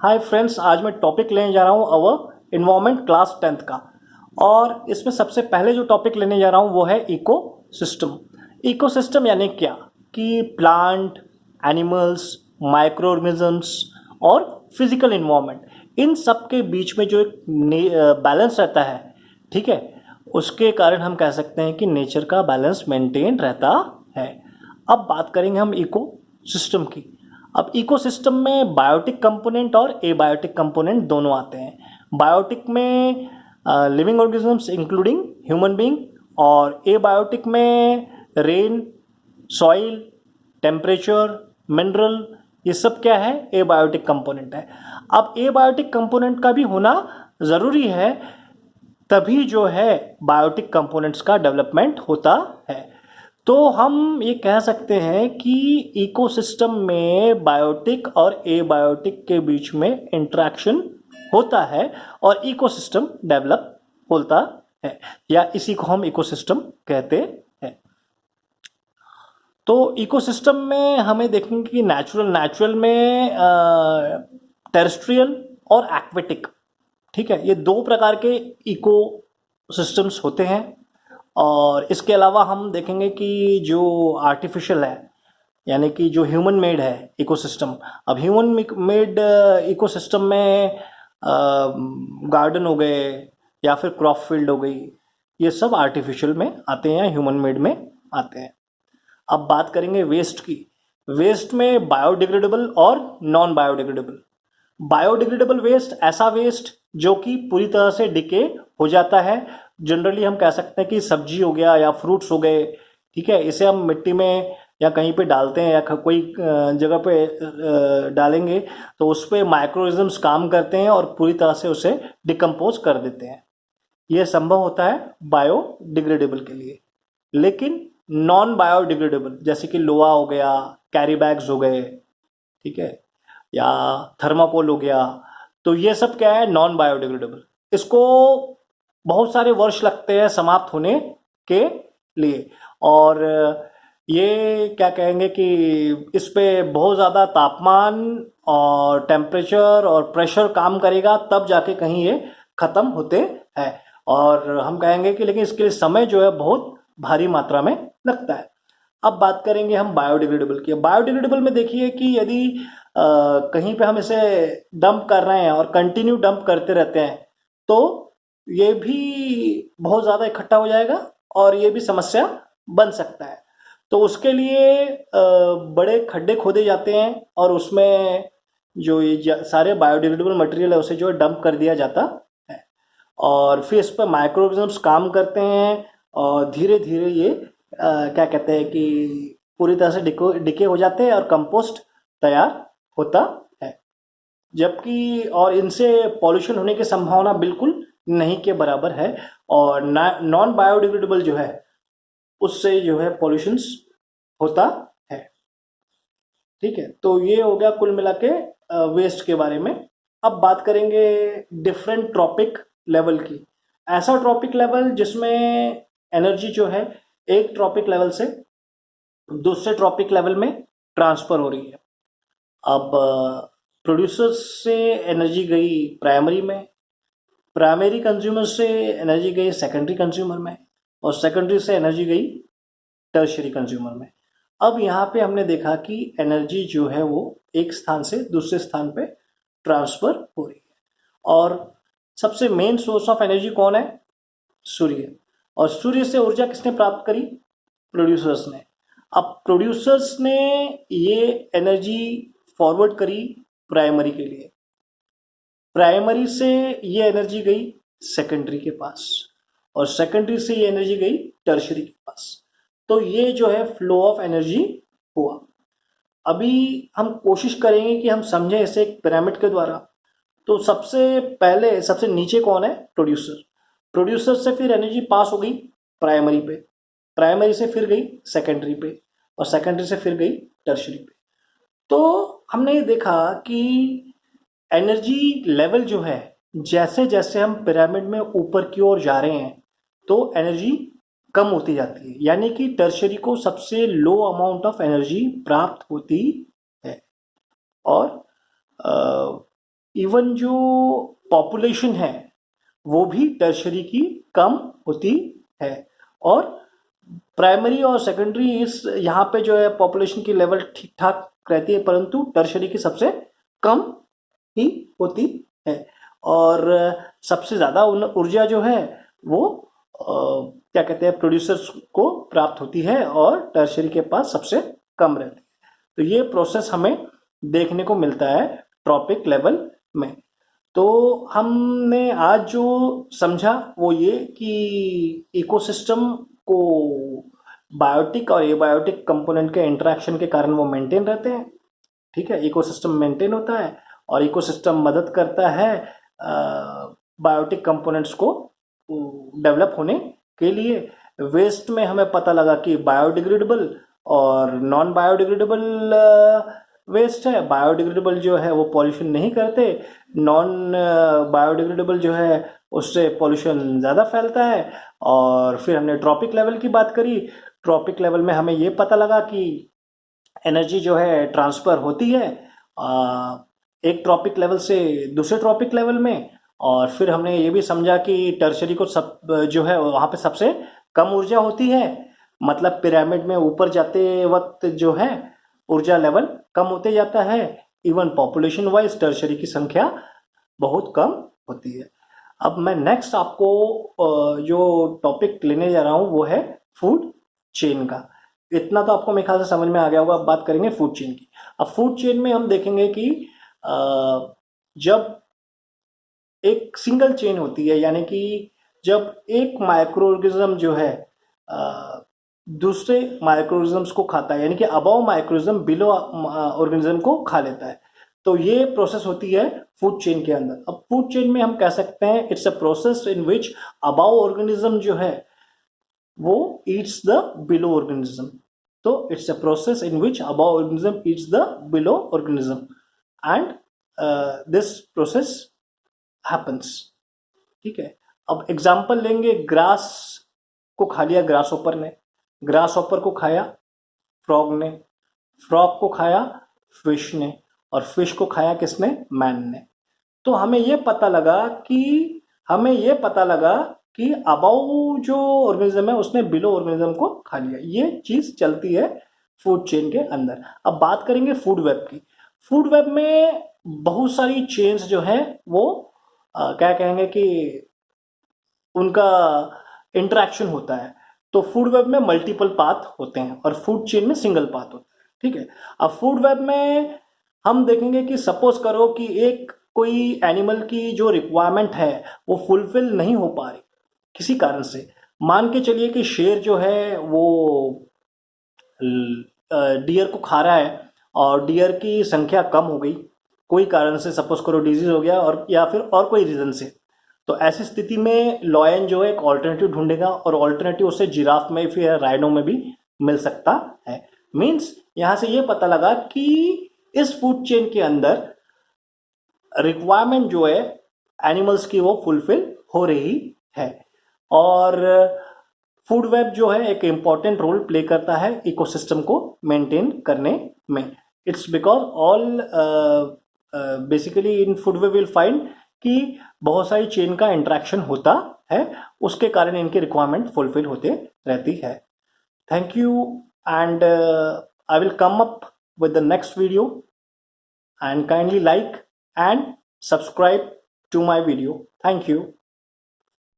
Hi friends, आज मैं topic लेने जा रहा हूँ अवर इन्वायरमेंट क्लास 10th का। और इसमें सबसे पहले जो टॉपिक लेने जा रहा हूँ वो है इकोसिस्टम। इकोसिस्टम यानी क्या कि प्लांट, एनिमल्स, माइक्रो ऑर्गेनिजम्स और फिजिकल इन्वायरमेंट, इन सब के बीच में जो एक बैलेंस रहता है, ठीक है, उसके कारण हम कह सकते हैं कि नेचर का बैलेंस मेंटेन रहता है। अब बात करेंगे हम इकोसिस्टम की। अब इकोसिस्टम में बायोटिक कंपोनेंट और एबायोटिक कंपोनेंट दोनों आते हैं। बायोटिक में living organisms including human being, और एबायोटिक में रेन, सॉइल, टेम्परेचर, मिनरल, ये सब क्या है, एबायोटिक कंपोनेंट है। अब एबायोटिक कंपोनेंट का भी होना ज़रूरी है, तभी जो है बायोटिक कंपोनेंट्स का डेवलपमेंट होता है। तो हम ये कह सकते हैं कि इकोसिस्टम में बायोटिक और एबायोटिक के बीच में इंटरेक्शन होता है और इकोसिस्टम डेवलप होता है, या इसी को हम इकोसिस्टम कहते हैं। तो इकोसिस्टम में हमें देखेंगे कि नेचुरल में टेरेस्ट्रियल और एक्वेटिक, ठीक है, ये दो प्रकार के इको सिस्टम्स होते हैं। और इसके अलावा हम देखेंगे कि जो आर्टिफिशियल है, यानी कि जो ह्यूमन मेड है इकोसिस्टम। अब ह्यूमन मेड इकोसिस्टम में गार्डन हो गए या फिर क्रॉप फील्ड हो गई, ये सब आर्टिफिशियल में आते हैं, ह्यूमन मेड में आते हैं। अब बात करेंगे वेस्ट की। वेस्ट में बायोडिग्रेडेबल और नॉन बायोडिग्रेडेबल। बायोडिग्रेडेबल वेस्ट ऐसा वेस्ट जो कि पूरी तरह से डिके हो जाता है। जनरली हम कह सकते हैं कि सब्जी हो गया या फ्रूट्स हो गए, ठीक है, इसे हम मिट्टी में या कहीं पे डालते हैं या कोई जगह पे डालेंगे तो उस पर माइक्रोऑर्गेनिजम्स काम करते हैं और पूरी तरह से उसे डिकम्पोज कर देते हैं। यह संभव होता है बायोडिग्रेडेबल के लिए। लेकिन नॉन बायोडिग्रेडेबल जैसे कि लोहा हो गया, कैरी बैग्स हो गए, ठीक है, या थर्माकोल हो गया, तो ये सब क्या है, नॉन बायोडिग्रेडेबल। इसको बहुत सारे वर्ष लगते हैं समाप्त होने के लिए। और ये क्या कहेंगे कि इस पे बहुत ज़्यादा तापमान और टेम्परेचर और प्रेशर काम करेगा, तब जाके कहीं ये ख़त्म होते हैं। और हम कहेंगे कि लेकिन इसके लिए समय जो है बहुत भारी मात्रा में लगता है। अब बात करेंगे हम बायोडिग्रेडेबल की। बायोडिग्रेडेबल में देखिए कि यदि कहीं पे हम इसे डंप कर रहे हैं और कंटिन्यू डंप करते रहते हैं तो ये भी बहुत ज़्यादा इकट्ठा हो जाएगा और ये भी समस्या बन सकता है। तो उसके लिए बड़े खड्डे खोदे जाते हैं और उसमें जो ये सारे बायोडिग्रेडेबल मटेरियल है उसे जो है डंप कर दिया जाता है, और फिर इस पर माइक्रो ऑर्गेनिजम्स काम करते हैं और धीरे धीरे ये क्या कहते हैं कि पूरी तरह से डिके हो जाते हैं और कंपोस्ट तैयार होता है। जबकि और इनसे पॉल्यूशन होने की संभावना बिल्कुल नहीं के बराबर है, और नॉन बायोडिग्रेडेबल जो है उससे जो है पॉल्यूशंस होता है। ठीक है, तो ये हो गया कुल मिला के वेस्ट के बारे में। अब बात करेंगे डिफरेंट ट्रॉपिक लेवल की। ऐसा ट्रॉपिक लेवल जिसमें एनर्जी जो है एक ट्रॉपिक लेवल से दूसरे ट्रॉपिक लेवल में ट्रांसफर हो रही है। अब प्रोड्यूसर्स से एनर्जी गई प्राइमरी में, प्राइमरी कंज्यूमर से एनर्जी गई सेकेंडरी कंज्यूमर में, और सेकेंडरी से एनर्जी गई टर्शियरी कंज्यूमर में। अब यहाँ पे हमने देखा कि एनर्जी जो है वो एक स्थान से दूसरे स्थान पे ट्रांसफर हो रही है। और सबसे मेन सोर्स ऑफ एनर्जी कौन है? सूर्य। और सूर्य से ऊर्जा किसने प्राप्त करी? प्रोड्यूसर्स ने। अब प्रोड्यूसर्स ने ये एनर्जी फॉरवर्ड करी प्राइमरी के लिए, प्राइमरी से ये एनर्जी गई सेकेंडरी के पास, और सेकेंडरी से ये एनर्जी गई टर्शियरी के पास। तो ये जो है फ्लो ऑफ एनर्जी हुआ। अभी हम कोशिश करेंगे कि हम समझें इसे एक पिरामिड के द्वारा। तो सबसे पहले सबसे नीचे कौन है? प्रोड्यूसर। प्रोड्यूसर से फिर एनर्जी पास हो गई प्राइमरी पे, प्राइमरी से फिर गई सेकेंडरी पे, और सेकेंडरी से फिर गई टर्शियरी पे। तो हमने ये देखा कि एनर्जी लेवल जो है, जैसे जैसे हम पिरामिड में ऊपर की ओर जा रहे हैं तो एनर्जी कम होती जाती है, यानी कि टर्शियरी को सबसे लो अमाउंट ऑफ एनर्जी प्राप्त होती है। और इवन जो पॉपुलेशन है वो भी टर्शरी की कम होती है। और प्राइमरी और सेकेंडरी इस यहाँ पे जो है पॉपुलेशन की लेवल ठीक ठाक रहती है, परंतु टर्शरी की सबसे कम ही होती है। और सबसे ज़्यादा ऊर्जा जो है वो क्या कहते हैं प्रोड्यूसर्स को प्राप्त होती है और टर्शरी के पास सबसे कम रहती है। तो ये प्रोसेस हमें देखने को मिलता है ट्रॉपिक लेवल में। तो हमने आज जो समझा वो ये कि इकोसिस्टम को बायोटिक और एबायोटिक कंपोनेंट के इंटरेक्शन के कारण वो मेंटेन रहते हैं। ठीक है, इकोसिस्टम मेंटेन होता है और इकोसिस्टम मदद करता है बायोटिक कंपोनेंट्स को डेवलप होने के लिए। वेस्ट में हमें पता लगा कि बायोडिग्रेडेबल और नॉन बायोडिग्रेडेबल वेस्ट है। बायोडिग्रेडेबल जो है वो पॉल्यूशन नहीं करते, नॉन बायोडिग्रेडेबल जो है उससे पॉल्यूशन ज़्यादा फैलता है। और फिर हमने ट्रॉपिक लेवल की बात करी। ट्रॉपिक लेवल में हमें ये पता लगा कि एनर्जी जो है ट्रांसफ़र होती है एक ट्रॉपिक लेवल से दूसरे ट्रॉपिक लेवल में। और फिर हमने ये भी समझा कि टर्शरी को सब जो है वहाँ पे सबसे कम ऊर्जा होती है। मतलब पिरामिड में ऊपर जाते वक्त जो है ऊर्जा लेवल कम होते जाता है। इवन पॉपुलेशन वाइज टर्शरी की संख्या बहुत कम होती है। अब मैं नेक्स्ट आपको जो टॉपिक लेने जा रहा हूँ वो है फूड चेन का। इतना तो आपको मेरे ख्याल से समझ में आ गया होगा। अब बात करेंगे फूड चेन की। अब फूड चेन में हम देखेंगे कि जब एक सिंगल चेन होती है, यानी कि जब एक माइक्रो ऑर्गेनिज्म जो है दूसरे माइक्रो ऑर्गेनिजम्स को खाता है, यानी कि above micro organism below organism को खा लेता है, तो ये प्रोसेस होती है फूड चेन के अंदर। अब फूड चेन में हम कह सकते हैं it's a process in which above organism जो है वो ईट्स द बिलो ऑर्गेनिज्म। तो it's a process in which above organism eats the below organism and this process happens. ठीक है, अब एग्जाम्पल लेंगे। ग्रास को खा लिया ग्रास ऑपर ने, ग्रास ऑपर को खाया फ्रॉग ने, फ्रॉग को खाया फिश ने, और फिश को खाया किसने? मैन ने। तो हमें ये पता लगा कि अबाउ जो ऑर्गेनिज्म है उसने बिलो ऑर्गेनिज्म को खा लिया। ये चीज चलती है फूड चेन के अंदर। अब बात करेंगे फूड वेब की। फूड वेब में बहुत सारी चेन्स जो है वो क्या कहेंगे कि उनका इंटरेक्शन होता है। तो फूड वेब में मल्टीपल पाथ होते हैं और फूड चेन में सिंगल पाथ होता है। ठीक है, अब फूड वेब में हम देखेंगे कि सपोज करो कि एक कोई एनिमल की जो रिक्वायरमेंट है वो फुलफिल नहीं हो पा रही किसी कारण से। मान के चलिए कि शेर जो है वो डियर को खा रहा है और डियर की संख्या कम हो गई कोई कारण से, सपोज करो डिजीज हो गया और या फिर और कोई रीजन से। तो ऐसी स्थिति में लॉयन जो है एक ऑल्टरनेटिव ढूंढेगा और ऑल्टरनेटिव उसे जिराफ में फिर राइनो में भी मिल सकता है। मीन्स यहां से ये पता लगा कि इस फूड चेन के अंदर रिक्वायरमेंट जो है एनिमल्स की वो फुलफिल हो रही है। और फूड वेब जो है एक इम्पॉर्टेंट रोल प्ले करता है इकोसिस्टम को मेंटेन करने में। It's because all basically in food web will find कि बहुत सारी चेन का इंटरेक्शन होता है, उसके कारण इनकी रिक्वायरमेंट फुलफिल होते रहती है। Thank you and I will come up with the next video, and kindly like and subscribe to my video. Thank you.